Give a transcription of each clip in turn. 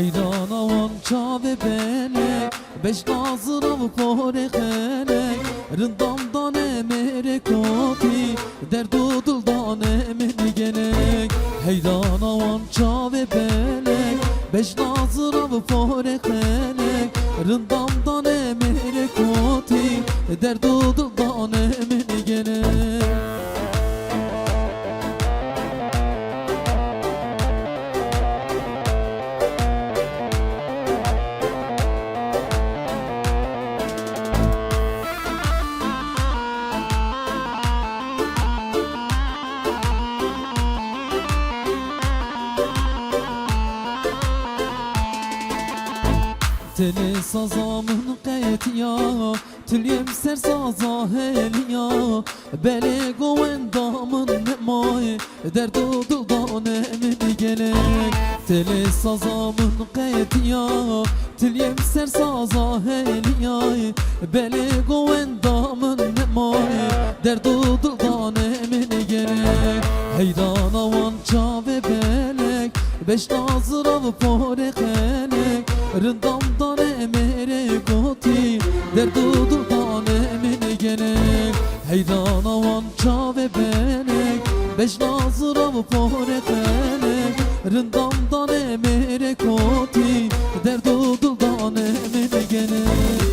حیران آوان چاوه بلک بش نازر و پاره خلک رندام دانه مره کاتی درد و دل دانه منی گلک حیران آوان چاوه بلک بش نازر و پاره خلک رندام دانه مره کاتی درد و دل دانه منی گلک Teli sazamın qeytiya Tülyem ser saza heliya Beli govendamın nemay Derdu dıldan emin gelek Teli sazamın qeytiya Tülyem ser saza heliya Beli govendamın nemay Derdu dıldan emin gelek Heyran avan çave belek Beş nazır av pore khelek Rındamdan emere goti Derdu dıldan emin gelek Heyran avan çave belek Beş nazır av pore khelek Rındamdan emere goti Derdu dıldan emin gelek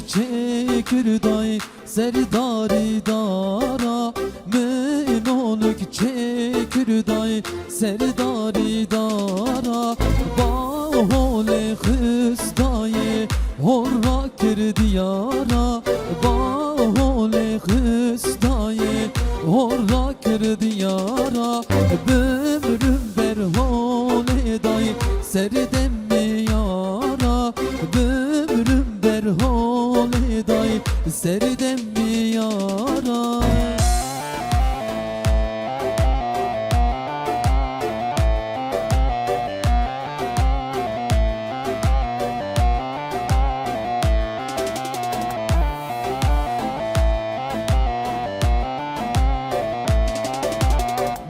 Çekirday serdari dara Meynoluk çekirday serdari dara Bahole hıstaye horra kirdi yara Bahole hıstaye horra kirdi yara Bömrüm berhole day serdem mi yara Bömrüm berhole day serdem mi yara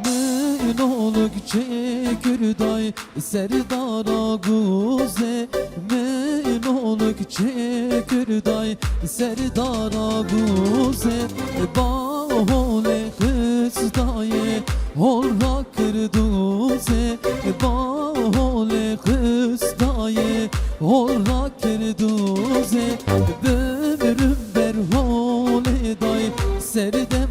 Meynoluk çekirday serdara guze Meynoluk çekirday serdara guze Bahole hıstaye horra kırduze Bahole hıstaye horra kırduze Bömrüm berhole day serdem